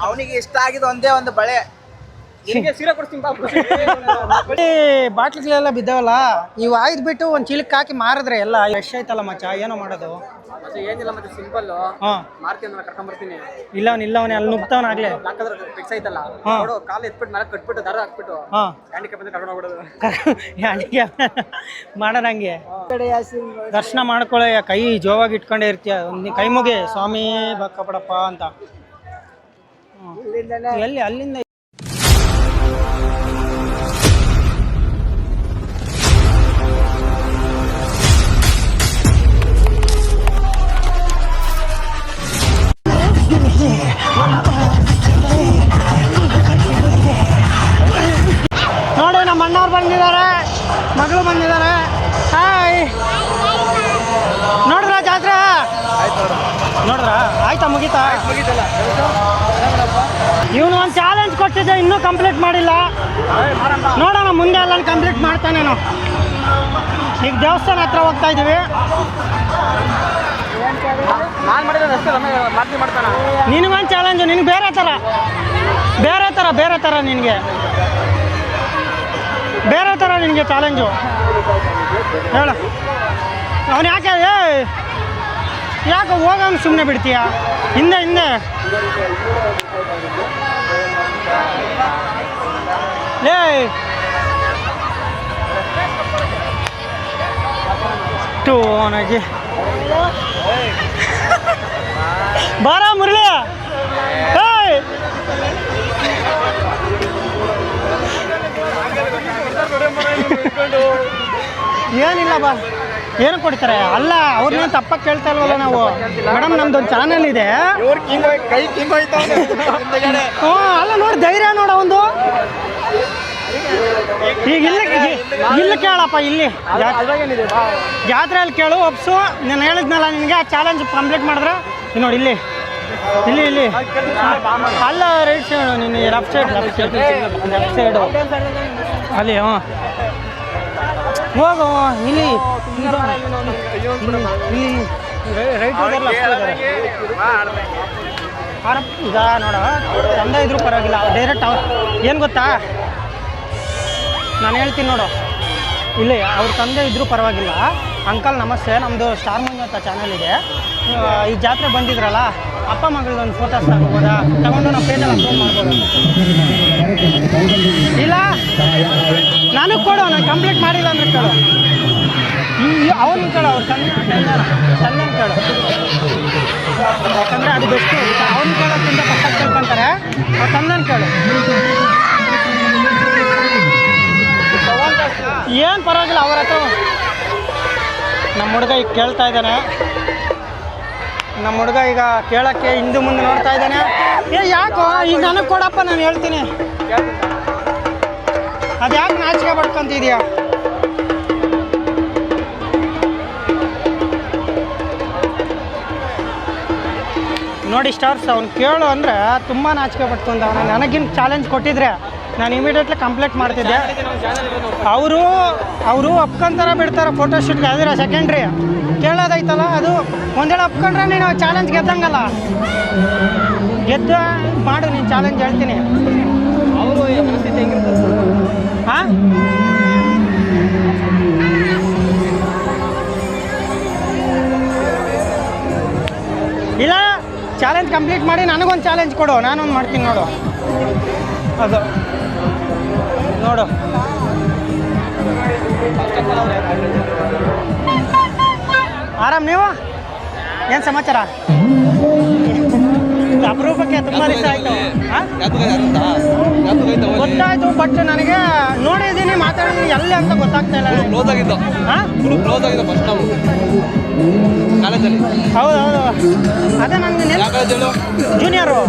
ಅವನಿಗೆ ಇಷ್ಟ ಆಗಿದ್ದು ಒಂದೇ ಒಂದು ಬಳೆ. ಸೀರೆ ಕೊಡ್ತೀನಿ ಬಾಟ್ಲಿಗಳೆಲ್ಲ ಬಿದ್ದಾವಲ್ಲ, ಇವು ಆಯ್ದು ಬಿಟ್ಟು ಒಂದು ಚೀಲಕ್ಕೆ ಹಾಕಿ ಮಾರಿದ್ರೆ ಎಲ್ಲ ಫ್ರೆಶ್ ಆಯ್ತಲ್ಲ ಮಚ್ಚ. ಏನೋ ಮಾಡೋದು ಏನಿಲ್ಲ ಮತ್ತೆ ಸಿಂಪಲ್ ಮಾರ್ತೀನಿ ಕರ್ಕೊಂಡ್ ಬರ್ತೀನಿ. ಇಲ್ಲ ಅವನೇ ಅಲ್ಲಿ ನುಗ್ತಾವನಾಗ್ಲೇ ಫಿಕ್ಸ್ ಆಯ್ತಲ್ಲ, ಕಾಲು ಎತ್ಬಿಟ್ಟು ಮೇಲೆ ಕಟ್ಬಿಟ್ಟು ದಾರ ಹಾಕ್ಬಿಟ್ಟು ಹ್ಯಾಂಡಿಕ್ಯಾಪ್ ಅಂತ ಕರ್ಕೊಂಡು ಹೋಗ್ಬಿಡೋದು. ಮಾಡೋಣ ಹಂಗೆ. ದರ್ಶನ ಮಾಡ್ಕೊಳ್ಳೋ ಕೈ ಜೋವಾಗಿ ಇಟ್ಕೊಂಡೇ ಇರ್ತೀಯ. ಒಂದು ಕೈ ಮುಗಿ ಸ್ವಾಮಿ ಬಕ್ಕಪಡಪ್ಪ ಅಂತ. ಎಲ್ಲಿ ಅಲ್ಲಿಂದ ನೋಡಿ ನಮ್ಮ ಅಣ್ಣವ್ರು ಬಂದಿದ್ದಾರೆ, ಮಗಳು ಬಂದಿದ್ದಾರೆ. ಹಾಯ್, ನೋಡ್ರ ಜಾತ್ರೆ? ನೋಡ್ರ ಆಯ್ತಾ? ಮುಗೀತಾ? ಇವನು ಒಂದು ಚಾಲೆಂಜ್ ಕೊಟ್ಟಿದ್ದೆ, ಇನ್ನೂ ಕಂಪ್ಲೀಟ್ ಮಾಡಿಲ್ಲ. ನೋಡೋಣ ಮುಂದೆ ಎಲ್ಲ ಕಂಪ್ಲೀಟ್ ಮಾಡ್ತಾನೇನು. ಈಗ ದೇವಸ್ಥಾನ ಹತ್ರ ಹೋಗ್ತಾ ಇದ್ದೀವಿ. ನಿನಗೊಂದು ಚಾಲೆಂಜು, ನಿನಗೆ ಬೇರೆ ಥರ ನಿನಗೆ ಚಾಲೆಂಜು. ಹೇಳ ಅವನು ಯಾಕೆ ಹೋಗೋನು ಸುಮ್ಮನೆ ಬಿಡ್ತೀಯ? ಹಿಂದೆ ಲೇ ಅವನಾಗಿ ಬಾರ ಮುರಳಿ. ಏನಿಲ್ಲ ಬಾ, ಏನು ಕೊಡ್ತಾರೆ? ಅಲ್ಲ, ಅವ್ರನ್ನ ತಪ್ಪಾಗಿ ಕೇಳ್ತಾ ಇಲ್ವಲ್ಲ ನಾವು. ಮೇಡಮ್ ನಮ್ದೊಂದು ಚಾನಲ್ ಇದೆ. ಅಲ್ಲ ನೋಡಿ, ಧೈರ್ಯ ನೋಡ ಒಂದು. ಈಗ ಇಲ್ಲಿ ಕೇಳಪ್ಪ, ಇಲ್ಲಿ ಜಾತ್ರೆಯಲ್ಲಿ ಕೇಳು, ಒಪ್ಸು. ನಾನು ಹೇಳಿದ್ನಲ್ಲ ನಿನಗೆ, ಆ ಚಾಲೆಂಜ್ ಕಂಪ್ಲೀಟ್ ಮಾಡಿದ್ರೆ ನೋಡಿ ಇಲ್ಲಿ ಅಲ್ಲ, ರೈಟ್ ಸೈಡು, ನೀನು ಲೆಫ್ಟ್ ಸೈಡು ಅಲ್ಲಿ. ಹೋಗು ಇಲ್ಲಿ ರೈಟ್ ಈಗ ನೋಡ, ಚಂದ ಇದ್ರೂ ಪರವಾಗಿಲ್ಲ. ಡೈರೆಕ್ಟ್ ಏನು ಗೊತ್ತಾ, ನಾನು ಹೇಳ್ತೀನಿ ನೋಡು. ಇಲ್ಲಿ ಅವ್ರ ತಂದೆ ಇದ್ರೂ ಪರವಾಗಿಲ್ಲ. ಅಂಕಲ್ ನಮಸ್ತೆ, ನಮ್ಮದು ಸ್ಟಾರ್ ಮಂಜು ಅಂತ ಚಾನಲ್ ಇದೆ. ಈ ಜಾತ್ರೆ ಬಂದಿದ್ರಲ್ಲ, ಅಪ್ಪ ಮಗಳದೊಂದು ಫೋಟೋಸ್ ತಗೋಬೋದಾ? ತಗೊಂಡು ನಾವು ಪೇಜಲ್ಲಿ ಅಪ್ಲೋಡ್ ಮಾಡ್ಬೋದು. ಇಲ್ಲ ನನಗೆ ಕೊಡು, ನಾನು ಕಂಪ್ಲೀಟ್ ಮಾಡಿಲ್ಲ ಅಂದ್ರೆ ಕೇಳು. ಅವ್ರನ್ನ ಕೇಳು, ಅವ್ರ ತಂದೆನ ಕೇಳು. ಯಾಕಂದರೆ ಅದು ಬೆಸ್ಟು. ಅವ್ರನ್ನ ಕೇಳೋಕ್ಕಿಂತ ಕಷ್ಟ ಕೇಳ್ಕೊಂತಾರೆ. ಅವ್ರ ತಂದೆನ ಕೇಳು. ಏನು ಪರವಾಗಿಲ್ಲ, ಅವ್ರ ಹತ್ರ. ನಮ್ಮ ಹುಡುಗ ಈಗ ಕೇಳ್ತಾ ಇದ್ದಾನೆ. ನಮ್ಮ ಹುಡುಗ ಈಗ ಕೇಳೋಕ್ಕೆ ಹಿಂದೆ ಮುಂದೆ ನೋಡ್ತಾ ಇದ್ದಾನೆ. ಯಾಕೋ ಈಗ ನನಗೆ ಕೊಡಪ್ಪ, ನಾನು ಹೇಳ್ತೀನಿ. ಅದು ಯಾಕೆ ನಾಚಿಕೆ ಪಡ್ಕೊಂತಿದ್ಯಾ? ನೋಡಿ ಸ್ಟಾರ್ಸ್, ಅವ್ನು ಕೇಳು ಅಂದರೆ ತುಂಬ ನಾಚಿಕೆ ಪಡ್ಕೊಂಡ. ನನಗಿನ್ ಚಾಲೆಂಜ್ ಕೊಟ್ಟಿದ್ರೆ ನಾನು ಇಮಿಡಿಯೇಟ್ಲಿ ಕಂಪ್ಲೀಟ್ ಮಾಡ್ತಿದ್ದೆ. ಅವರು ಒಪ್ಕೊಂತಾರೆ ಬಿಡ್ತಾರೆ ಫೋಟೋಶೂಟ್ಗೆ, ಅದರ ಸೆಕೆಂಡ್ರಿ. ಕೇಳೋದೈತಲ್ಲ, ಅದು ಒಂದೇಳೆ ಒಪ್ಕೊಂಡ್ರೆ ನೀನು ಚಾಲೆಂಜ್ ಗೆದ್ದಂಗಲ್ಲ. ಗೆದ್ದ ಮಾಡು ನೀನು ಚಾಲೆಂಜ್, ಹೇಳ್ತೀನಿ. ಅವರು ಹಾಂ, ಇಲ್ಲ ಚಾಲೆಂಜ್ ಕಂಪ್ಲೀಟ್ ಮಾಡಿ ನನಗೊಂದು ಚಾಲೆಂಜ್ ಕೊಡು, ನಾನೊಂದು ಮಾಡ್ತೀನಿ ನೋಡು. ಅದು ನೋಡು, ಆರಾಮ್ ನೀವು? ಏನು ಸಮಾಚಾರ? ಅಪರೂಪಕ್ಕೆ ತುಂಬ ದಿವಸ ಆಯಿತು. ಗೊತ್ತಾಯ್ತು, ಬಟ್ ನನಗೆ ನೋಡಿದ್ದೀನಿ, ಮಾತಾಡಿದ್ದೀನಿ, ಎಲ್ಲಿ ಅಂತ ಗೊತ್ತಾಗ್ತಾ ಇಲ್ಲ. ಕ್ಲೋಸ್ ಆಗಿದ್ದು. ಕ್ಲೋಸ್ ಆಗಿದ್ದು ಫಸ್ಟ್ ನಾವು ಕಾಲೇಜಲ್ಲಿ. ಹೌದು, ಅದೇ ನನಗೆ ಜೂನಿಯರು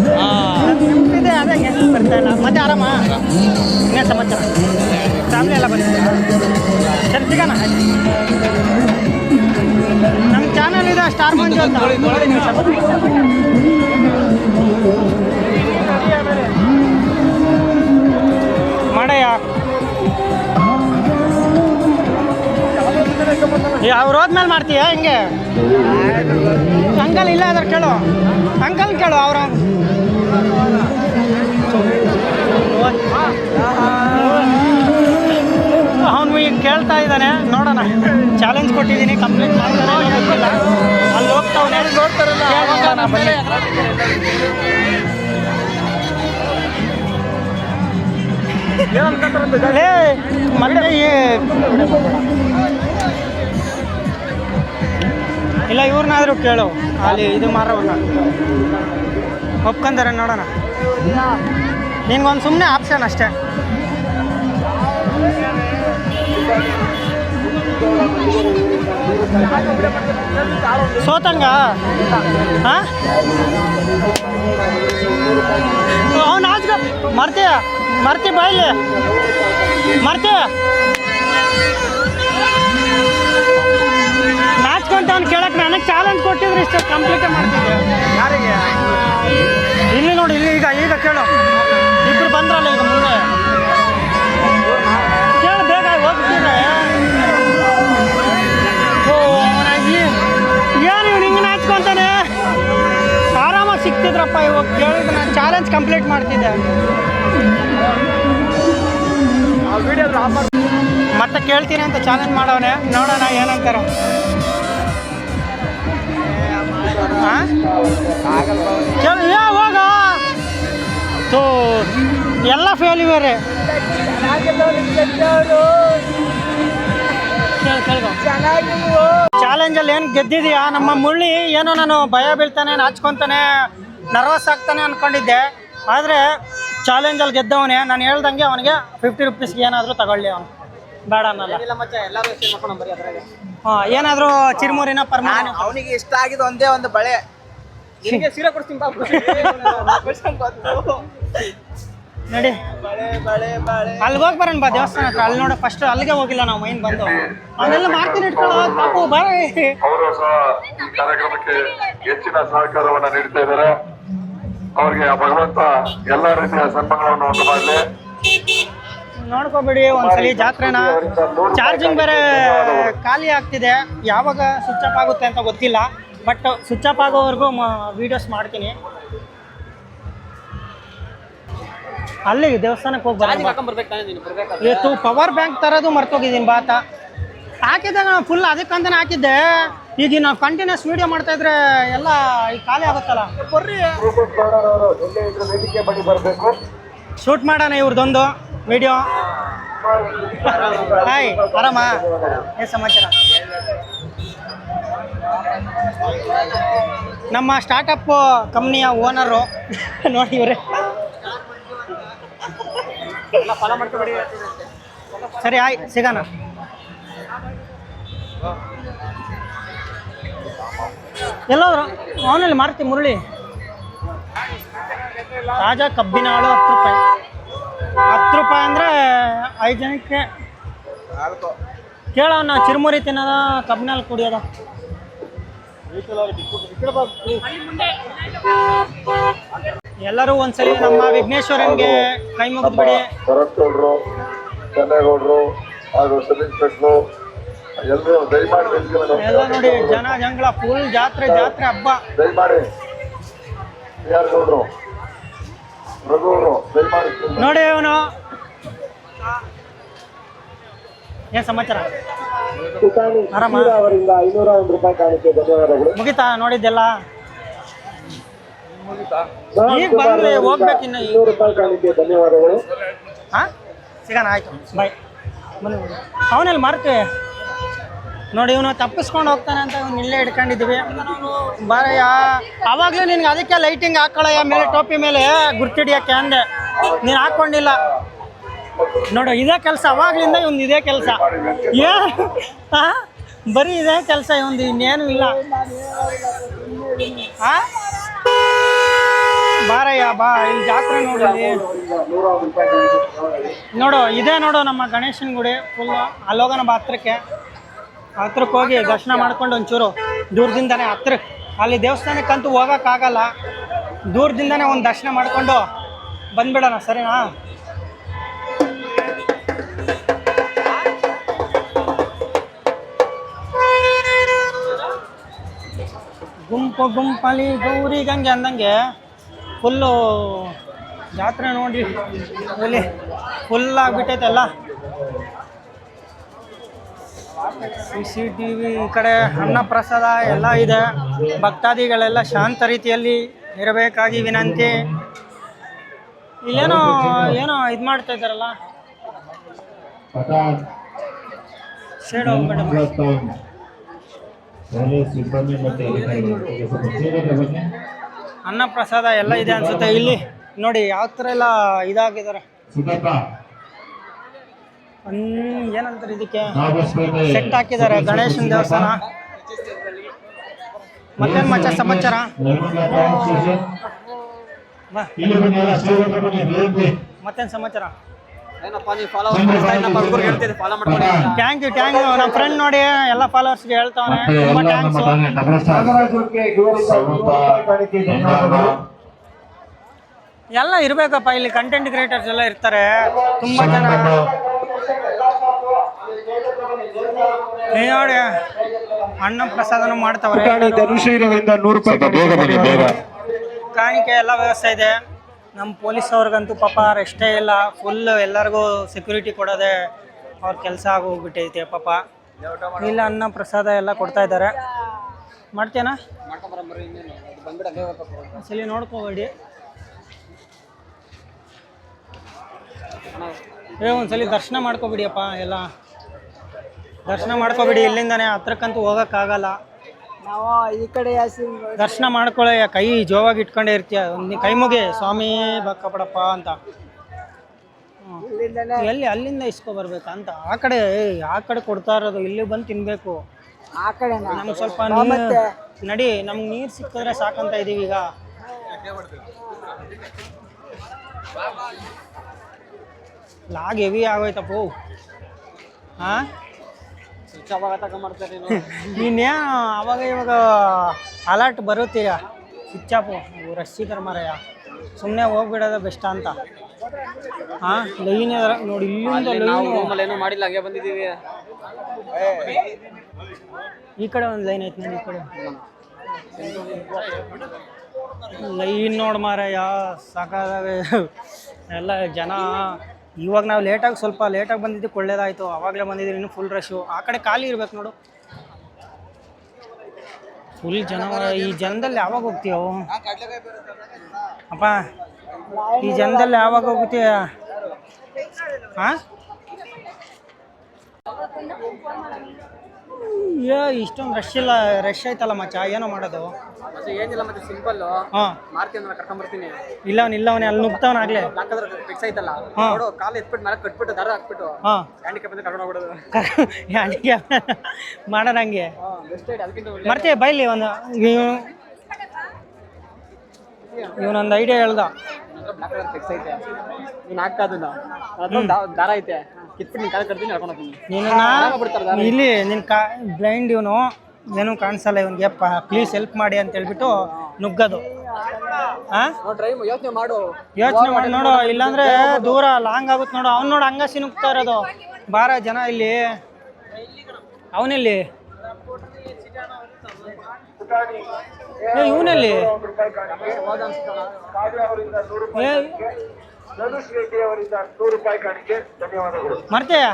ಇದೆ, ಅದೇ ಹೆಂಗೆ ಬರ್ತಾ ಇಲ್ಲ. ಮತ್ತೆ ಆರಾಮ? ಇನ್ನೇನು ಸಮಾಚಾರ? ಫ್ಯಾಮಿಲಿ ಎಲ್ಲ ಬಂದಿದ್ದೀರಾ? ಸರಿ, ಸಿಗೋಣ. ನಮ್ಮ ಚಾನಲ್ ಇದೆ ಸ್ಟಾರ್ ಮಂಜು ಅಂತ. ಮಾಡಯ್ಯ, ಅವ್ರು ಹೋದ್ಮೇಲೆ ಮಾಡ್ತೀಯಾ ಹಿಂಗೆ? ಅಂಕಲ್ ಇಲ್ಲ ಅದ್ರ ಕೇಳು, ಅಂಕಲ್ ಕೇಳು. ಅವ್ರ ಇದ್ದಾನೆ, ನೋಡೋಣ. ಚಾಲೆಂಜ್ ಕೊಟ್ಟಿದ್ದೀನಿ, ಕಂಪ್ಲೀಟ್ ಮಾಡ್ತಾನೆ ಗೊತ್ತಿಲ್ಲ. ಅಲ್ಲಿ ಹೋಗ್ತಾವನೆ, ನೋಡ್ತಾರಲ್ಲ ಬನ್ನಿ. ಮತ್ತೆ ಇಲ್ಲ ಇವ್ರನ್ನಾದ್ರೂ ಕೇಳು, ಅಲ್ಲಿ ಇದು ಮಾರವ್ರನ್ನ ಒಪ್ಕೊಂತಾರೆ ನೋಡೋಣ. ನಿನ್ಗೊಂದು ಸುಮ್ಮನೆ ಆಪ್ಷನ್ ಅಷ್ಟೇ. ಸೋತಂಗ ಹಾಂ ಅವ್ನು ಆಜ್ಗ ಮರ್ತಿ ಬಾಯ್ಲಿ ನಾಚ್ಕೊಂತ ಅವ್ನು ಕೇಳಕ್ಕೆ ನನಗೆ ಚಾಲೆಂಜ್ ಕೊಟ್ಟಿದ್ರೆ ಇಷ್ಟು ಕಂಪ್ಲೀಟ್ ಮಾಡ್ತಿದ್ದೆ. ಯಾರಿಗೆ ಇಲ್ಲಿ ನೋಡಿ, ಇಲ್ಲಿ ಈಗ ಕೇಳು. ಇಬ್ರು ಬಂದ್ರಲ್ಲ ಈಗ ಮುಂದೆ ಕೇಳು, ಬೇಗ ಹೋಗ್ತಿದ್ರೆ. ಓ ಏನು ಇವ್ನು ಹಿಂಗೆ ನಾಚ್ಕೊಂತಾನೆ. ಆರಾಮಾಗಿ ಸಿಕ್ತಿದ್ರಪ್ಪ ಇವಾಗ ಕೇಳಿದ್ರೆ ನಾನು ಚಾಲೆಂಜ್ ಕಂಪ್ಲೀಟ್ ಮಾಡ್ತಿದ್ದೆ. ಮತ್ತೆ ಕೇಳ್ತೀನಿ ಅಂತ ಚಾಲೆಂಜ್ ಮಾಡವನೆ, ನೋಡೋಣ ಏನಂತಾರ. ಕೇಳಿ ಹೋಗ ತೋ ಎಲ್ಲ ಫೇಲ್ಯೂರೇ. ಚಾಲೆಂಜಲ್ಲಿ ಏನು ಗೆದ್ದಿದೀಯಾ? ನಮ್ಮ ಮುಳ್ಳಿ ಏನೋ ನಾನು ಭಯ ಬೀಳ್ತಾನೆ, ನಾಚ್ಕೊತಾನೆ, ನರ್ವಸ್ ಆಗ್ತಾನೆ ಅಂದ್ಕೊಂಡಿದ್ದೆ. ಆದರೆ ಚಾಲೆಂಜಲ್ಲಿ ಗೆದ್ದವನೇ. ನಾನು ಹೇಳ್ದಂಗೆ ಅವನಿಗೆ 50 ರೂಪೀಸ್ಗೆ ಏನಾದರೂ ತಗೊಳ್ಳಿ, ಅವನು ಬೇಡ ಅನ್ನಲ್ಲ. ಹಾಂ, ಏನಾದರೂ ಚಿರುಮುರಿನ ಪರ್ಮಾನ. ಅವನಿಗೆ ಇಷ್ಟ ಆಗಿದ್ದು ಒಂದೇ ಒಂದು ಬಳೆ. ನಿನಗೆ ಸೀರೆ ಕೊಡ್ತೀನಿ ನಡಿ, ಅಲ್ಲಿಗೆ ಹೋಗಿ ಬರೋಣ ಬಾ, ದೇವಸ್ಥಾನ ಹತ್ರ. ಅಲ್ಲಿ ನೋಡ, ಫಸ್ಟ್ ಅಲ್ಲಿಗೆ ಹೋಗಿಲ್ಲ ನಾವು, ಮೈನ್ ಬಂದು ಅವನ್ನೆಲ್ಲ ಮಾಡ್ತೀನಿ ಇಟ್ಕೊಳ್ಳೋ ಪಾಪು ಬಾ. ಅವರು ಸಹ ಈ ಕಾರ್ಯಕ್ರಮಕ್ಕೆ ಹೆಚ್ಚಿನ ಸಹಕಾರವನ್ನ ನೀಡ್ತಾ ಇದ್ದಾರೆ. ಅವ್ರಿಗೆ ಭಗವಂತ ಎಲ್ಲ ರೀತಿಯ ಸನ್ಮಾನವನ್ನು ಉಂಟು ಮಾಡಲಿ. ನೋಡ್ಕೋಬೇಡಿ ಒಂದ್ಸಲಿ ಜಾತ್ರೆನ. ಚಾರ್ಜಿಂಗ್ ಬೇರೆ ಖಾಲಿ ಆಗ್ತಿದೆ, ಯಾವಾಗ ಸ್ವಿಚ್ ಆಫ್ ಆಗುತ್ತೆ ಅಂತ ಗೊತ್ತಿಲ್ಲ. ಬಟ್ ಸ್ವಿಚ್ ಆಫ್ ಆಗೋವರೆಗೂ ವೀಡಿಯೋಸ್ ಮಾಡ್ತೀನಿ. ಅಲ್ಲಿ ದೇವಸ್ಥಾನಕ್ಕೆ ಹೋಗಿ ಇವತ್ತು ಪವರ್ ಬ್ಯಾಂಕ್ ತರೋದು ಮರ್ತೋಗಿದ್ದೀನಿ. ಬಾತ ಹಾಕಿದ್ದೆ ನಾನು ಫುಲ್, ಅದಕ್ಕಂತಾನೆ ಹಾಕಿದ್ದೆ. ಈಗ ನಾವು ಕಂಟಿನ್ಯೂಸ್ ವೀಡಿಯೋ ಮಾಡ್ತಾ ಇದ್ರೆ ಎಲ್ಲ ಈಗ ಖಾಲಿ ಆಗುತ್ತಲ್ಲ. ಶೂಟ್ ಮಾಡೋಣ ಇವ್ರದ್ದೊಂದು ವಿಡಿಯೋ. ಹಾಯ್, ಆರಾಮ? ಏನು ಸಮಾಚಾರ? ನಮ್ಮ ಸ್ಟಾರ್ಟಪ್ ಕಂಪ್ನಿಯ ಓನರು ನೋಡಿ ಇವರೇ. ಸರಿ, ಆಯ್ತು, ಸಿಗೋಣ. ಎಲ್ಲೋದ್ರು? ಅವನಲ್ಲಿ ಮಾರ್ತಿ ಮುರಳಿ. ತಾಜಾ ಕಬ್ಬಿನ ಹಾಳು 10 ರೂಪಾಯಿ. 10 ರೂಪಾಯಿ ಅಂದರೆ 5 ಜನಕ್ಕೆ. ಕೇಳೋಣ, ಚಿರುಮುರಿ ತಿನ್ನೋದ, ಕಬ್ಬಿನ ಹಾಲು ಕುಡಿಯೋದ? ಎಲ್ಲರೂ ಒಂದ್ಸಲಿ ನಮ್ಮ ವಿಘ್ನೇಶ್ವರನ್ಗೆ ಕೈ ಮುಗಿದ್ಬಿಡಿ. ಭರತ್ಗೌಡರು, ಚನ್ನೇಗೌಡರು ಹಾಗೂ ಸಬ್ ಇನ್ಸ್ಪೆಕ್ಟ್ರು ಎಲ್ಲರೂ ದಯಮಾಡಿ ಎಲ್ಲ ನೋಡಿ, ಜನ ಜಂಗಳ ಫುಲ್ ಜಾತ್ರೆ ಹಬ್ಬ. ದಯಮಾಡಿ ಗೌಡ್ರು, ರಘುವರು ದಯಮಾಡಿ ನೋಡಿ. ಅವನು ಏನ್ ಸಮಾಚಾರ? ಆರಾಮ? ಅವರಿಂದ 501 ರೂಪಾಯಿ ಕಾಣಿಕೆ, ಧನ್ಯವಾದಗಳು. ಮುಗಿತಾ ನೋಡಿದ್ದೆಲ್ಲ? ಈಗ ಬಂದ್ರೆ ಹೋಗ್ಬೇಕು. ಇನ್ನು 200 ರೂಪಾಯಿ ಕಾಣಿಕೆ, ಧನ್ಯವಾದಗಳು. ಹಾಂ, ಸಿಗೋಣ, ಆಯ್ತು, ಬಾಯ್. ಬನ್ನಿ. ಅವನಲ್ಲಿ ಮಾರ್ತೀವಿ ನೋಡಿ. ಇವನು ತಪ್ಪಿಸ್ಕೊಂಡು ಹೋಗ್ತಾನೆ ಅಂತ ಇವ್ನು ಇಲ್ಲೇ ಹಿಡ್ಕೊಂಡಿದ್ವಿ. ಬಾರಯ್ಯ, ಆವಾಗಲೇ ನಿನ್ಗೆ ಅದಕ್ಕೆ ಲೈಟಿಂಗ್ ಹಾಕೊಳ್ಳಯ್ಯ ಮೇಲೆ, ಟೋಪಿ ಮೇಲೆ ಗುರ್ತಿಡಿಯೋಕ್ಕೆ ಅಂದೆ. ನೀನು ಹಾಕ್ಕೊಂಡಿಲ್ಲ ನೋಡು. ಇದೇ ಕೆಲಸ ಅವಾಗ್ಲಿಂದ ಇವ್ನು, ಇದೇ ಕೆಲಸ. ಹಾಂ, ಬರೀ ಇದೇ ಕೆಲಸ ಇವಂದು, ಇನ್ನೇನು ಇಲ್ಲ. ಹಾಂ, ಬಾರಯ್ಯ ಬಾ, ಇಲ್ಲಿ ಜಾತ್ರೆ ನೋಡಿ. ನೋಡು, ಇದೇ ನೋಡು ನಮ್ಮ ಗಣೇಶನ ಗುಡಿ ಫುಲ್ಲು. ಅಲ್ಲೋಗೋಣ ಬಾ ಹತ್ರಕ್ಕೆ ಹೋಗಿ ದರ್ಶನ ಮಾಡ್ಕೊಂಡು ಒಂಚೂರು ದೂರದಿಂದನೇ ಅಲ್ಲಿ ದೇವಸ್ಥಾನಕ್ಕಂತೂ ಹೋಗೋಕ್ಕಾಗಲ್ಲ. ದೂರದಿಂದನೇ ಒಂದು ದರ್ಶನ ಮಾಡಿಕೊಂಡು ಬಂದ್ಬಿಡೋಣ, ಸರಿನಾ? ಗುಂಪಲ್ಲಿ ಗೌರಿ ಗಂಗೆ ಅಂದಂಗೆ ಫುಲ್ಲು ಜಾತ್ರೆ ನೋಡಿ ಇಲ್ಲಿ ಫುಲ್ ಆಗಿಬಿಟ್ಟೈತಲ್ಲ. CCTV ಈ ಕಡೆ ಅನ್ನ ಪ್ರಸಾದ ಎಲ್ಲ ಇದೆ. ಭಕ್ತಾದಿಗಳೆಲ್ಲ ಶಾಂತ ರೀತಿಯಲ್ಲಿ ಇರಬೇಕಾಗಿ ವಿನಂತಿ. ಇಲ್ಲೇನೋ ಏನೋ ಇದು ಮಾಡ್ತಾ ಇದ್ದಾರಲ್ಲ, ಶೇಡ್ ಹೋಗ್ಬೇಡ. ಅನ್ನ ಪ್ರಸಾದ ಎಲ್ಲ ಇದೆ ಅನ್ಸುತ್ತೆ ಇಲ್ಲಿ. ನೋಡಿ ಯಾವ ಥರ ಎಲ್ಲ ಇದಾಗಿದ್ದಾರೆ. ಏನಂತಾರೆ ಇದಕ್ಕೆ, ಸೆಟ್ ಹಾಕಿದ್ದಾರೆ. ಗಣೇಶನ ದೇವಸ್ಥಾನ. ಮತ್ತೇನು ಮಚ್ಚ ಸಮಾಚಾರ? ಮತ್ತೇನು ಸಮಾಚಾರ? ಏನಪ್ಪ ನೀವು ಫಾಲೋವರ್ಸ್ ಮಾಡ್ತಾ ಇದ್ದಪ್ಪ, ಹುಡುಗರು ಹೇಳ್ತಿದ್ದೆ ಫಾಲೋ ಮಾಡ್ಕೊಳ್ಳಿ ಅಂತ. ಥ್ಯಾಂಕ್ ಯು ನಮ್ಮ ಫ್ರೆಂಡ್ ನೋಡಿ ಎಲ್ಲ ಫಾಲೋವರ್ಸ್ಗೆ ಹೇಳ್ತಾವನೆ. ತುಂಬ ಥ್ಯಾಂಕ್ಸು. ಎಲ್ಲ ಇರಬೇಕಪ್ಪ ಇಲ್ಲಿ, ಕಂಟೆಂಟ್ ಕ್ರಿಯೇಟರ್ಸ್ ಎಲ್ಲ ಇರ್ತಾರೆ ತುಂಬ ಜನ. ನೋಡಿ ಅನ್ನ ಪ್ರಸಾದನೂ ಮಾಡ್ತಾವ್ರೆ. ಕಾಣಿಕೆ ಎಲ್ಲ ವ್ಯವಸ್ಥೆ ಇದೆ. ನಮ್ಮ ಪೊಲೀಸ್ ಅವ್ರಿಗಂತೂ ಪಾಪ ರೆಸ್ಟೇ ಇಲ್ಲ. ಫುಲ್ ಎಲ್ಲರಿಗೂ ಸೆಕ್ಯೂರಿಟಿ ಕೊಡೋದೆ ಅವ್ರ ಕೆಲಸ ಆಗೋಗ್ಬಿಟ್ಟೈತೆ ಪಾಪ. ಇಲ್ಲ ಅನ್ನ ಪ್ರಸಾದ ಎಲ್ಲ ಕೊಡ್ತಾ ಇದ್ದಾರೆ. ಮಾಡ್ತೇನಾ? ಸಲಿ ನೋಡ್ಕೋಬೇಡಿ. ಒಂದ್ಸಲಿ ದರ್ಶನ ಮಾಡ್ಕೊಬಿಡಿಯಪ್ಪ. ಎಲ್ಲ ದರ್ಶನ ಮಾಡ್ಕೊಬಿಡಿ. ಇಲ್ಲಿಂದಾನೆ ಹತ್ರಕ್ಕಂತೂ ಹೋಗೋಕ್ಕಾಗಲ್ಲ. ನಾವು ಈ ಕಡೆ ದರ್ಶನ ಮಾಡ್ಕೊಳ್ಳೋ, ಕೈ ಜೋವಾಗಿ ಇಟ್ಕೊಂಡೇ ಇರ್ತೀಯ. ಒಂದು ಕೈ ಮುಗಿ ಸ್ವಾಮಿ ಬಕ್ಕಪಡಪ್ಪ ಅಂತ. ಎಲ್ಲಿ ಅಲ್ಲಿಂದ ಇಸ್ಕೊಬರ್ಬೇಕಾ ಅಂತ. ಆ ಕಡೆ ಕೊಡ್ತಾ ಇರೋದು, ಇಲ್ಲಿ ಬಂದು ತಿನ್ಬೇಕು. ಆ ಕಡೆ ನಮ್ಗೆ ಸ್ವಲ್ಪ ನಡಿ, ನಮ್ಗೆ ನೀರು ಸಿಕ್ಕಿದ್ರೆ ಸಾಕಂತ ಇದೀವಿ ಈಗ. ಲಾಗ್ ಹೆವಿ ಆಗೋಯ್ತಪ್ಪ. ಹಾಂ ನೀನ್ಯಾ ಅವಾಗ ಇವಾಗ ಅಲರ್ಟ್ ಬರುತ್ತೀಯ ಸ್ವಿಚ್ ಆಫು ರಶ್ಶಿಕರ ಮರಯ್ಯ. ಸುಮ್ಮನೆ ಹೋಗ್ಬಿಡೋದು ಬೆಸ್ಟ್ ಅಂತ. ಹಾಂ ಲೈನ್ ನೋಡಿ, ಇಲ್ಲಿಂದ ಲೈನ್ ಏನೋ ಮಾಡಿಲ್ಲ, ಹಾಗೆ ಬಂದಿದ್ದೀವಿ. ಈ ಕಡೆ ಒಂದು ಲೈನ್ ಐತೆ ನೋಡಿ. ಈ ಕಡೆ ಲೈನ್ ನೋಡಿ ಮಾರಯ್ಯ, ಸಾಕಾದಾಗ ಎಲ್ಲ ಜನ. ಇವಾಗ ನಾವು ಸ್ವಲ್ಪ ಲೇಟಾಗಿ ಬಂದಿದ್ದಕ್ಕೆ ಒಳ್ಳೇದಾಯಿತು. ಆವಾಗಲೇ ಬಂದಿದ್ದೀವಿ, ಇನ್ನೂ ಫುಲ್ ರಶ್ಶು. ಆ ಕಡೆ ಖಾಲಿ ಇರ್ಬೇಕು ನೋಡು, ಫುಲ್ ಜನ. ಈ ಜನದಲ್ಲಿ ಯಾವಾಗ ಹೋಗ್ತೀಯೋ ಅಪ್ಪ? ಈ ಜನದಲ್ಲಿ ಯಾವಾಗ ಹೋಗ್ತೀಯ? ಹಾಂ ಇಷ್ಟೊಂದು ರಶ್ ಐತಲ್ಲ ಮಚ್ಚ, ಏನೋ ಮಾಡೋದು? ಏನಿಲ್ಲ ಮತ್ತೆ ಸಿಂಪಲ್. ಹಾಂ ಮಾರ್ತೀನಿ ಕರ್ಕೊಂಡ್ಬರ್ತೀನಿ. ಇಲ್ಲವನೇ ಅಲ್ಲಿ ನುಗ್ತಾವನಾಗ್ಲೇ. ಫಿಕ್ಸ್ ಐತಲ್ಲ, ನೋಡು ಕಾಲು ಎತ್ಬಿಟ್ಟು ಮೇಲೆ ಕಟ್ಬಿಟ್ಟು ದಾರ ಹಾಕ್ಬಿಟ್ಟು ಹ್ಯಾಂಡಿಕ್ಯಾಪ್ ಅಂತ ಕರ್ಕೊಂಡು ಹೋಗ್ಬಿಡೋದು. ಹ್ಯಾಂಡಿಕ್ಯಾಪ್ ಮಾಡೋಣ ಹಂಗೆ. ಮರ್ತೀವಿ ಬೈಲಿ. ಇವನೊಂದು ಐಡಿಯಾ ಹೇಳ್ದ. ಫಿಕ್ಸ್ ಐತೆ, ನೀನು ಹಾಕ್ತಾದನ್ನ ಅದೊಂದು ದಾರ ಐತೆ, ಕಿತ್ಬಿಟ್ಟು ನೀನು ಕಾಲು ಕಟ್ತೀನಿ ಕರ್ಕೊಂಡು ಹೋಗ್ತೀನಿ. ನೀನು ಇಲ್ಲಿ ನಿನ್ನ ಬ್ಲೈಂಡ್, ಇವನು ಏನೂ ಕಾಣಿಸಲ್ಲ ಇವನಿಗೆ. ಪ್ಲೀಸ್ ಹೆಲ್ಪ್ ಮಾಡಿ ಅಂತ ಹೇಳ್ಬಿಟ್ಟು ನುಗ್ಗೋದು. ಹಾಂ ಯೋಚನೆ ಮಾಡು ನೋಡು, ಇಲ್ಲಾಂದ್ರೆ ದೂರ ಲಾಂಗ್ ಆಗುತ್ತೆ ನೋಡು. ಅವ್ನು ನೋಡು ಹಂಗಸಿ ನುಗ್ತಾ ಇರೋದು. ಬಾರ ಜನ ಇಲ್ಲಿ. ಅವನಲ್ಲಿ ಇವನಲ್ಲಿ ಮರ್ತೀಯ?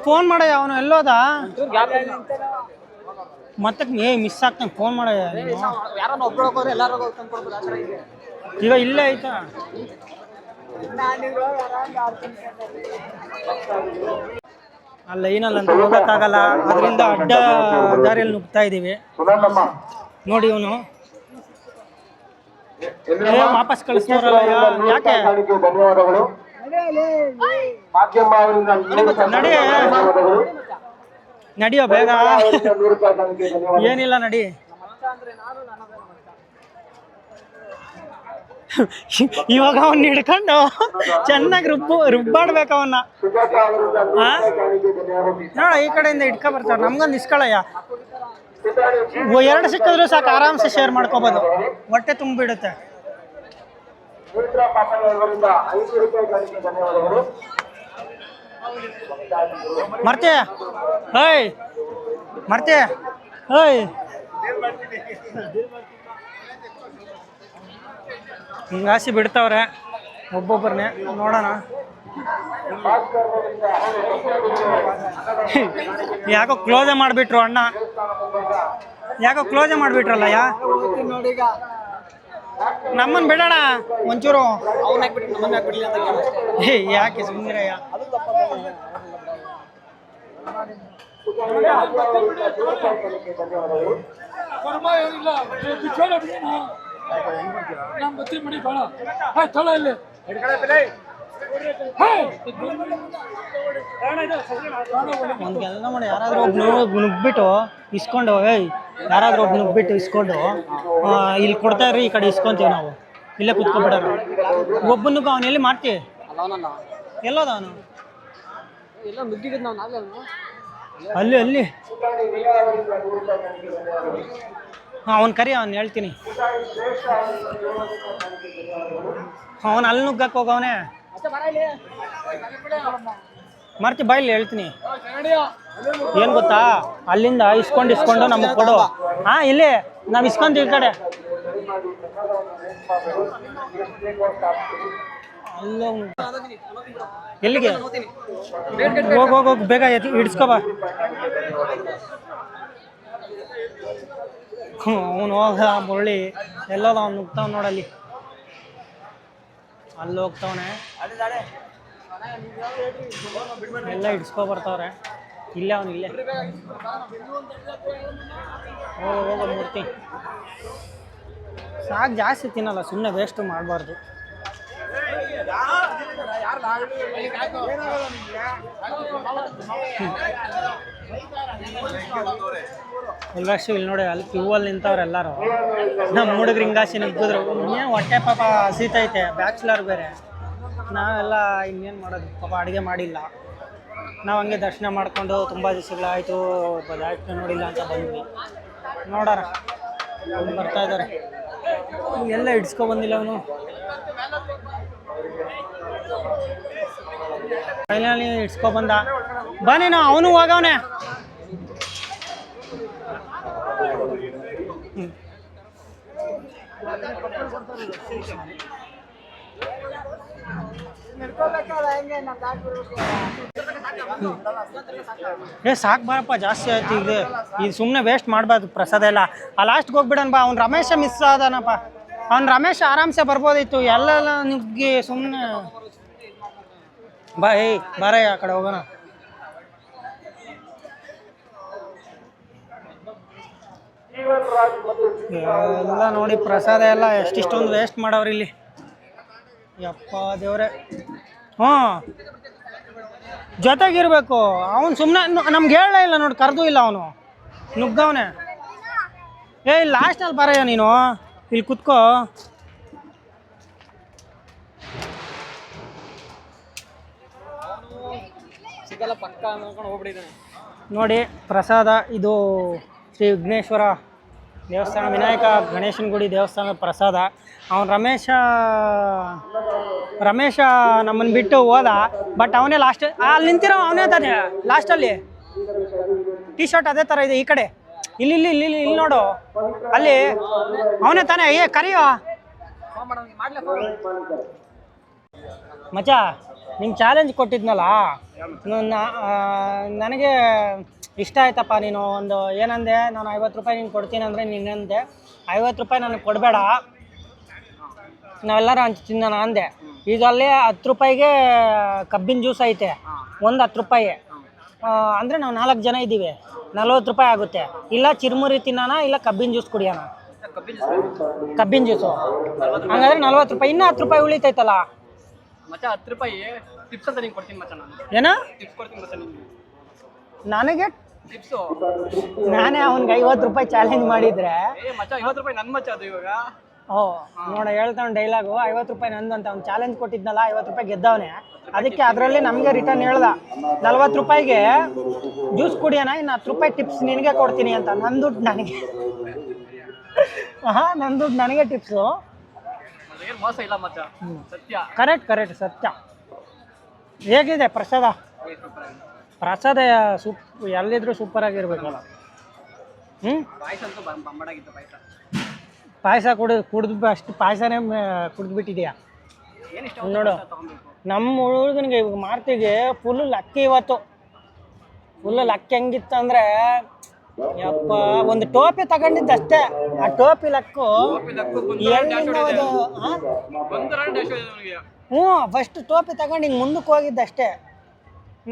ಫೋನ್ ಮಾಡಯ್ಯ, ಅವನು ಎಲ್ಲೋದ? ಮತ್ತೆ ಮಿಸ್ ಆಗ್ತಾನೆ. ಫೋನ್ ಮಾಡಯ್ಯ. ಈಗ ಇಲ್ಲೇ ಐತಾ? ಆ ಲೈನಲ್ಲಂತೂ ಹೋಗೋಕ್ಕಾಗಲ್ಲ, ಅದರಿಂದ ಅಡ್ಡ ದಾರಿಯಲ್ಲಿ ನುಗ್ತಾ ಇದ್ದೀವಿ. ನೋಡಿ ಇವನು ವಾಪಸ್ ಕಳಿಸ್ತಾರಲ್ಲ, ಯಾಕೆ? ನಡಿಯೋ ಬೇಗ. ಏನಿಲ್ಲ ನಡಿ. ಇವಾಗ ಅವನ್ನ ಹಿಡ್ಕೊಂಡು ಚೆನ್ನಾಗಿ ರುಬ್ಬಾಡ್ಬೇಕು ಅವನ್ನ. ನೋಡ ಈ ಕಡೆಯಿಂದ ಇಟ್ಕೊ ಬರ್ತಾರೆ. ನಮ್ಗೊಂದು ಇಸ್ಕೊಳಯ್ಯ. 2 ಸಿಕ್ಕಿದ್ರು ಸಾಕು, ಆರಾಮ್ಸೆ ಶೇರ್ ಮಾಡ್ಕೋಬೋದು. ಹೊಟ್ಟೆ ತುಂಬಿಡುತ್ತೆ. ಮರ್ತೆ ಹೇಯ್, ಮರ್ತೆ ಹೇಯ್. ಹಿಂಗಾಸಿ ಬಿಡ್ತಾವ್ರೆ ಒಬ್ಬೊಬ್ಬರನ್ನೇ. ನೋಡೋಣ. ಯಾಕೋ ಕ್ಲೋಸೇ ಮಾಡಿಬಿಟ್ರು ಅಣ್ಣ, ಯಾಕೋ ಕ್ಲೋಸೇ ಮಾಡಿಬಿಟ್ರಲ್ಲ ನೋಡಿ ಈಗ ನಮ್ಮನ್ನು ಬಿಡೋಣ ಒಂಚೂರು. ಅವ್ನ ಹಾಕ್ಬಿಟ್ಟು ನಮ್ಮನ್ನ ಹಾಕ್ಬಿಡ್ಲಿ ಅಂತ ಕೇಳಷ್ಟೇ. ಯಾಕೆ ಸುಮ್ಮನಿರಯ್ಯ. ಒಂದು ಕೆಲಸ ಮಾಡಿ, ಯಾರಾದರೂ ಒಬ್ನು ನುಗ್ಬಿಟ್ಟು ಇಸ್ಕೊಂಡು, ಯಾರಾದರೂ ಒಬ್ನು ನುಗ್ಬಿಟ್ಟು ಇಸ್ಕೊಂಡು ಇಲ್ಲಿ ಕೊಡ್ತಾ ಇರ್ರಿ, ಈ ಕಡೆ ಇಸ್ಕೊಂತೀವಿ ನಾವು, ಇಲ್ಲೇ ಕುತ್ಕೊಬಿಡೋಣ. ಒಬ್ಬನಿಗೂ ಅವನು ಎಲ್ಲಿ ಮಾಡ್ತೀವಿ, ಅಲ್ಲ ಅವನಲ್ಲ ಎಲ್ಲೋದ ಅವನು? ಎಲ್ಲ ನುಗ್ಗಿದ್ದು ನಾವು ನಾವೇ ಅಲ್ಲಿ ಅಲ್ಲಿ ಅವನು ಕರಿ, ಅವನು ಹೇಳ್ತೀನಿ. ಅವನು ಅಲ್ಲಿ ನುಗ್ಗಕ್ಕೆ ಹೋಗವನೇ, ಮರ್ತಿ ಬಾಯಿಲಿ ಹೇಳ್ತೀನಿ. ಏನು ಗೊತ್ತಾ, ಅಲ್ಲಿಂದ ಇಸ್ಕೊಂಡು ನಮಗೆ ಕೊಡು. ಹಾಂ, ಇಲ್ಲಿ ನಾವು ಇಸ್ಕೊಂತೀವಿ ಈ ಕಡೆ. ಅಲ್ಲ ಎಲ್ಲಿಗೆ ಹೋಗೋಗಿ ಬೇಗ ಹಿಡಿಸ್ಕೊಬ. ಅವನು ಹೋಗ ಮುರಳಿ ಎಲ್ಲೋದ, ಅವ್ನು ನುಗ್ತಾವ ನೋಡಲ್ಲಿ, ಅಲ್ಲಿ ಹೋಗ್ತಾವನೆ. ಎಲ್ಲ ಹಿಡ್ಸ್ಕೊ ಬರ್ತಾವ್ರೆ. ಇಲ್ಲೇ ಅವನು, ಇಲ್ಲೇ ಹೋಗೋ ಮೂರ್ತಿ. ಸಾಕು, ಜಾಸ್ತಿ ತಿನ್ನಲ್ಲ, ಸುಮ್ಮನೆ ವೇಸ್ಟು ಮಾಡಬಾರ್ದು. ಎಲ್ಲಷ್ಟು ಇಲ್ಲಿ ನೋಡಿ, ಅಲ್ಲಿ ಕ್ಯೂವಲ್ಲಿ ನಿಂತವ್ರು ಎಲ್ಲರೂ. ನಮ್ಮ ಹುಡುಗ್ರು ಹಿಂಗಾಸಿ ನುಗ್ಗಿದ್ರು. ಇನ್ನೇನು ಹೊಟ್ಟೆ ಪಾಪ ಹಸಿತೈತೆ, ಬ್ಯಾಚುಲರ್ ಬೇರೆ. ನಾವೆಲ್ಲ ಇನ್ನೇನು ಮಾಡೋದು, ಪಾಪ ಅಡುಗೆ ಮಾಡಿಲ್ಲ. ನಾವು ಹಂಗೆ ದರ್ಶನ ಮಾಡಿಕೊಂಡು ತುಂಬ ದಿವಸಗಳಾಯಿತು, ದರ್ಶನ ನೋಡಿಲ್ಲ ಅಂತ ಬಂದ್ವಿ. ನೋಡೋಣ, ಅವ್ನು ಬರ್ತಾ ಇದ್ದಾರೆ. ಎಲ್ಲ ಹಿಡ್ಸ್ಕೊಬಂದಿಲ್ಲ ಅವನು. ಫೈನಲಿ ಹಿಡ್ಸ್ಕೊಬಂದ. ಬನ್ನಿ, ನಾವು ಅವನು ಹೋಗವನೆ. ಸಾಕು ಬಾರಪ್ಪ, ಜಾಸ್ತಿ ಆಯ್ತು ಈಗ. ಇದು ಸುಮ್ಮನೆ ವೇಸ್ಟ್ ಮಾಡಬಾರ್ದು ಪ್ರಸಾದ ಎಲ್ಲ. ಆ ಲಾಸ್ಟ್ಗೆ ಹೋಗ್ಬಿಡೋಣ ಬಾ. ಅವ್ನು ರಮೇಶ ಮಿಸ್ ಆದನಪ್ಪ. ಅವ್ನು ರಮೇಶ ಆರಾಮ್ಸೆ ಬರ್ಬೋದಿತ್ತು. ಎಲ್ಲೆಲ್ಲ ನುಗ್ಗಿ ಸುಮ್ಮನೆ ಬಾ. ಬಾರಯ್ಯ, ಆ ಕಡೆ ಹೋಗೋಣ. ಎಲ್ಲ ನೋಡಿ, ಪ್ರಸಾದ ಎಲ್ಲ ಎಷ್ಟಿಷ್ಟೊಂದು ವೇಸ್ಟ್ ಮಾಡವ್ರಿ ಇಲ್ಲಿ. ಯಪ್ಪ ದೇವ್ರೆ. ಹ್ಞೂ, ಜೊತೆಗಿರ್ಬೇಕು. ಅವನು ಸುಮ್ಮನೆ ನಮ್ಗೆ ಹೇಳಲೇ ಇಲ್ಲ ನೋಡಿ, ಕರೆದೂ ಇಲ್ಲ ಅವನು, ನುಗ್ಗವನೆ. ಲಾಸ್ಟಲ್ಲಿ ಬರಯ್ಯ ನೀನು, ಇಲ್ಲಿ ಕುತ್ಕೋ. ಸಿಗಲ್ಲ ಪಕ್ಕ ನೋಡ್ಕೊಂಡು ಹೋಗ್ಬಿಟ್ಟಿದ್ದಾನೆ ನೋಡಿ. ಪ್ರಸಾದ ಇದು ಶ್ರೀ ವಿಘ್ನೇಶ್ವರ ದೇವಸ್ಥಾನ, ವಿನಾಯಕ ಗಣೇಶನ ಗುಡಿ ದೇವಸ್ಥಾನದ ಪ್ರಸಾದ. ಅವನು ರಮೇಶ ನಮ್ಮನ್ನು ಬಿಟ್ಟು ಹೋದ. ಬಟ್ ಅವನೇ ಲಾಸ್ಟ್ ಅಲ್ಲಿ ನಿಂತಿರೋ, ಅವನೇ ತಾನೆ ಲಾಸ್ಟಲ್ಲಿ. ಟಿ ಶರ್ಟ್ ಅದೇ ಥರ ಇದೆ. ಈ ಕಡೆ ಇಲ್ಲಿ ಇಲ್ಲಿ ಇಲ್ಲಿ ಇಲ್ಲಿ ನೋಡು, ಅಲ್ಲಿ ಅವನೇ ತಾನೆ. ಕರಿಯೋ ಮಚ್ಚ, ನಿಂಗೆ ಚಾಲೆಂಜ್ ಕೊಟ್ಟಿದ್ನಲ್ಲ, ನನಗೆ ಇಷ್ಟ ಆಯ್ತಪ್ಪ. ನೀನು ಒಂದು ಏನಂದೆ, ನಾನು 50 ರೂಪಾಯಿ ನೀನು ಕೊಡ್ತೀನಿ ಅಂದರೆ ನೀನಂದೆ 50 ರೂಪಾಯಿ ನನಗೆ ಕೊಡಬೇಡ, ನಾವೆಲ್ಲರೂ ಹಂಚಿ ತಿನ್ನೋಣ ಅಂದೆ. ಈಗ ಅಲ್ಲೇ 10 ರೂಪಾಯಿಗೆ ಕಬ್ಬಿನ ಜ್ಯೂಸ್ ಐತೆ, ಒಂದು 10 ರೂಪಾಯಿ. ಅಂದರೆ ನಾವು 4 ಜನ ಇದ್ದೀವಿ, 40 ರೂಪಾಯಿ ಆಗುತ್ತೆ. ಇಲ್ಲ ಚಿರುಮುರಿ ತಿನ್ನೋಣ, ಇಲ್ಲ ಕಬ್ಬಿನ ಜ್ಯೂಸ್ ಕುಡಿಯೋಣ. ಕಬ್ಬಿನ ಜ್ಯೂಸು ಹಂಗಾದ್ರೆ 40 ರೂಪಾಯಿ. ಇನ್ನೂ 10 ರೂಪಾಯಿ ಉಳಿತೈತಲ್ಲ ಮಚ್ಚ. 10 ರೂಪಾಯಿ ಟಿಪ್ಸ್ ಅಂತ ನಿಂಗೆ ಕೊಡ್ತೀನಿ ಮಚ್ಚ. ನಾನು ಏನೋ ಟಿಪ್ಸ್ ಕೊಡ್ತೀನಿ ಮಚ್ಚ ನಿಮಗೆ. ನನಗೆ ಟಿಪ್ಸು ನಾನೇ ಅವ್ನಿಗೆ 50 ರೂಪಾಯಿ ಚಾಲೆಂಜ್ ಮಾಡಿದರೆ ಮಚ್ಚ 50 ರೂಪಾಯಿ ನನ್ನ ಮಚ್ಚ ಅದು ಇವಾಗ. ಓ ನೋಡ, ಹೇಳ್ತಾನೆ ಡೈಲಾಗು, 50 ರೂಪಾಯಿ ನಂದು ಅಂತ. ಅವ್ನು ಚಾಲೆಂಜ್ ಕೊಟ್ಟಿದ್ನಲ್ಲ, 50 ರೂಪಾಯಿ ಗೆದ್ದವನೇ. ಅದಕ್ಕೆ ಅದರಲ್ಲಿ ನಮಗೆ ರಿಟರ್ನ್ ಹೇಳ್ದ, 40 ರೂಪಾಯಿಗೆ ಜ್ಯೂಸ್ ಕುಡಿಯೋಣ, ಇನ್ನು 10 ರೂಪಾಯಿ ಟಿಪ್ಸ್ ನಿನಗೆ ಕೊಡ್ತೀನಿ ಅಂತ. ನನ್ನ ದುಡ್ಡು ನನಗೆ. ಹಾಂ, ನನ್ನ ದುಡ್ಡು ನನಗೆ ಟಿಪ್ಸು. ಏನು ಮೋಸ ಇಲ್ಲ ಮಚ್ಚ, ಸತ್ಯ. ಕರೆಕ್ಟ್ ಸತ್ಯ. ಹೇಗಿದೆ ಪ್ರಸಾದ? ಪ್ರಸಾದ ಎಲ್ಲಿದ್ರೂ ಸೂಪರ್ ಆಗಿರ್ಬೇಕಲ್ಲ. ಪಾಯಸ ಅಂತೂ ಬಂಬಡಾಗಿತ್ತು. ಪಾಯಸ ಕುಡಿದು ಅಷ್ಟು ಪಾಯಸನೇ ಕುಡಿದ್ಬಿಟ್ಟಿದೆಯಾ ಏನಿಷ್ಟ ನೋಡು. ತಗೊಬೇಕು. ನಮ್ಮ ಹುಡುಗನಿಗೆ ಇವಾಗ ಮಾರ್ತಿಗೆ ಫುಲ್ ಲಕ್ಕಿ ಇವತ್ತು. ಫುಲ್ ಲಕ್ಕಿ ಹೆಂಗಿತ್ತಂದ್ರೆ ಯಪ್ಪ ಒಂದು ಟೋಪಿ ತಗೊಂಡಿದ್ದಷ್ಟೇ. ಆ ಟೋಪಿ ಲಕ್ಕು ಎಲ್ಲಿಂದ ಅದು ಹ್ಞೂ ಫಸ್ಟ್ ಟೋಪಿ ತಗೊಂಡು ಹಿಂಗೆ ಮುಂದಕ್ಕೆ ಹೋಗಿದ್ದಷ್ಟೇ.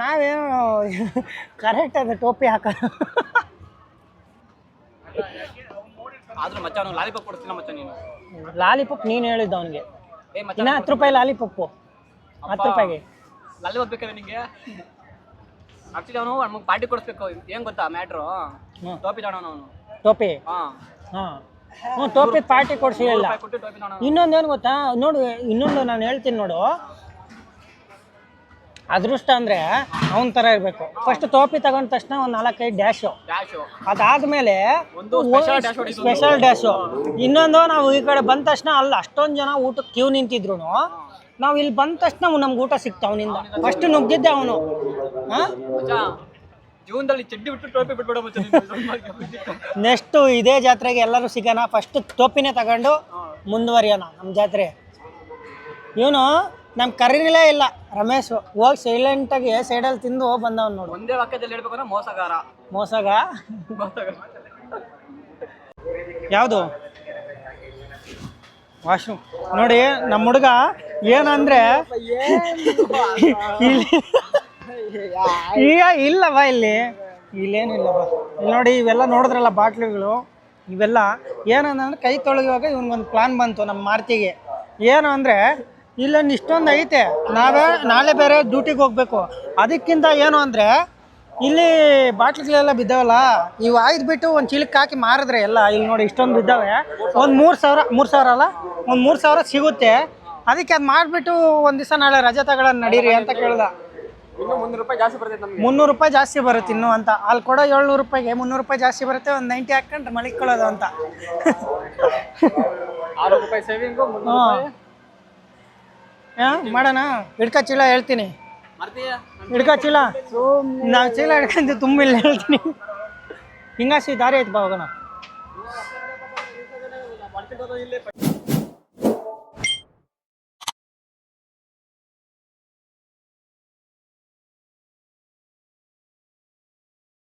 ನಾವೇನು ಕರೆಕ್ಟ್ ಅದು ಟೋಪಿ ಹಾಕೋದು. ಆದ್ರೂ ಮಚ್ಚ ಅವ್ನು ಲಾಲಿಪಾಪ್ ಕೊಡ್ತೀನ ಮಚ್ಚ ನೀನು. ಲಾಲಿಪಾಪ್ ನೀನು ಹೇಳಿದ್ದ ಅವನಿಗೆ. ಏ ಮಚ್ಚ ಇನ್ನು 10 ರೂಪಾಯಿ ಲಾಲಿಪಾಪು, 10 ರೂಪಾಯಿಗೆ ಲಾಲಿಪಾಪ್ ಬೇಕಾದ್ರೆ ನಿಂಗೆ. ಆಕ್ಚುಲಿ ಅವನು ನಮಗೆ ಪಾರ್ಟಿ ಕೊಡಿಸ್ಬೇಕು. ಏನ್ ಗೊತ್ತಾ ಮ್ಯಾಟ್ರು? ಟೋಪಿ ತಗೊಂಡು ಅವನು ಟೋಪಿ. ಹಾಂ ಹ್ಞೂ ಟೋಪಿ ಪಾರ್ಟಿ ಕೊಡಿಸಿಲ್ಲ. ಕೊಟ್ಟು ಟೋಪಿ ತಗೊಂಡು. ಇನ್ನೊಂದೇನು ಗೊತ್ತಾ ನೋಡು, ಇನ್ನೊಂದು ನಾನು ಹೇಳ್ತೀನಿ ನೋಡು. ಅದೃಷ್ಟ ಅಂದರೆ ಅವನ ಥರ ಇರಬೇಕು. ಫಸ್ಟ್ ಟೋಪಿ ತಗೊಂಡ ತಕ್ಷಣ ಒಂದು 4-5 ಡ್ಯಾಶು. ಅದಾದಮೇಲೆ ಸ್ಪೆಷಲ್ ಡ್ಯಾಶು. ಇನ್ನೊಂದು ನಾವು ಈ ಕಡೆ ಬಂದ ತಕ್ಷಣ ಅಲ್ಲಿ ಅಷ್ಟೊಂದು ಜನ ಊಟಕ್ಕೆ ಕ್ಯೂ ನಿಂತಿದ್ರು. ನಾವು ಇಲ್ಲಿ ಬಂದ ತಕ್ಷಣ ನಮ್ಗೆ ಊಟ ಸಿಕ್ತ ಅವನಿಂದ. ಫಸ್ಟ್ ನುಗ್ಗಿದ್ದೆ ಅವನು. ಹಾಂ ಜೀವನದಲ್ಲಿ ಚಡ್ಡಿ ಬಿಟ್ಟು ಟೋಪಿ ಬಿಟ್ಬಿಡೋ ಮಚ್ಚ. ನೆಕ್ಸ್ಟು ಇದೇ ಜಾತ್ರೆಗೆ ಎಲ್ಲರೂ ಸಿಗೋಣ. ಫಸ್ಟ್ ಟೋಪಿನೇ ತಗೊಂಡು ಮುಂದುವರಿಯೋಣ ನಮ್ಮ ಜಾತ್ರೆ. ಇವನು ನಮ್ಗೆ ಕರೀಲೇ ಇಲ್ಲ ರಮೇಶ್. ಹೋಗಿ ಸೈಲೆಂಟಾಗಿ ಸೈಡಲ್ಲಿ ತಿಂದು ಬಂದವನು ನೋಡು. ಒಂದೇ ವಾಕ್ಯದಲ್ಲಿ ಹೇಳ್ಬೇಕಂದ್ರೆ ಮೋಸಗಾರ. ಮೋಸಗ ಯಾವುದು ವಾಶ್ರೂಮ್ ನೋಡಿ. ನಮ್ಮ ಹುಡುಗ ಏನಂದ್ರೆ ಈಗ ಇಲ್ಲವ ಇಲ್ಲೇನು ಇಲ್ಲವ. ಇಲ್ಲಿ ನೋಡಿ ಇವೆಲ್ಲ ನೋಡಿದ್ರಲ್ಲ ಬಾಟ್ಲಿಗಳು. ಇವೆಲ್ಲ ಏನಂದ್ರೆ ಕೈ ತೊಳೆಯುವಾಗ ಇವನಿಗೊಂದು ಪ್ಲಾನ್ ಬಂತು ನಮ್ಮ ಮಾರ್ತಿಗೆ. ಏನು ಅಂದರೆ ಇಲ್ಲೊಂದು ಇಷ್ಟೊಂದು ಐತೆ, ನಾಳೆ ಬೇರೆ ಡ್ಯೂಟಿಗೆ ಹೋಗ್ಬೇಕು. ಅದಕ್ಕಿಂತ ಏನು ಅಂದರೆ ಇಲ್ಲಿ ಬಾಟ್ಲಿಗಳೆಲ್ಲ ಬಿದ್ದಾವಲ್ಲ, ಇವು ಆಯ್ದುಬಿಟ್ಟು ಒಂದು ಚೀಲಕ್ಕೆ ಹಾಕಿ ಮಾರಿದ್ರೆ ಎಲ್ಲ ಇಲ್ಲಿ ನೋಡಿ ಇಷ್ಟೊಂದು ಬಿದ್ದಾವೆ. ಒಂದು 3,000 ಅಲ್ಲ, ಒಂದು 3,000 ಸಿಗುತ್ತೆ. ಅದಕ್ಕೆ ಅದು ಮಾಡಿಬಿಟ್ಟು ಒಂದು ದಿವಸ ನಾಳೆ ರಜೆ ತಗೊಳ್ಳೋಣ ನಡೀರಿ ಅಂತ ಕೇಳ್ದ. ಇನ್ನೂ 300 ರೂಪಾಯಿ ಜಾಸ್ತಿ ಬರ್ತೈತೆ ನಮಗೆ. 300 ರೂಪಾಯಿ ಜಾಸ್ತಿ ಬರುತ್ತೆ ಇನ್ನೂ ಅಂತ. ಅಲ್ಲಿ ಕೊಡೋ 700 ರೂಪಾಯಿಗೆ 300 ರೂಪಾಯಿ ಜಾಸ್ತಿ ಬರುತ್ತೆ. ಒಂದು 90 ಹಾಕ್ಕೊಂಡ್ರೆ ಮಲಿಕೊಳ್ಳೋದು ಅಂತ. 6 ರೂಪಾಯಿ ಸೇವಿಂಗು, 300 ರೂಪಾಯಿ. ಮಾಡೋಣ. ಹಿಡ್ಕೊ ಚೀಲ ಹೇಳ್ತೀನಿ. ಹಿಡ್ಕೊ ಚೀಲ. ನಾವು ಚೀಲ ಹಿಡ್ಕೊಂಡು ತುಂಬಿಲ್ಲ ಹೇಳ್ತೀನಿ. ಹಿಂಗಾಸಿ ದಾರಿ ಐತೆ ಬಾ ಹೋಗೋಣ.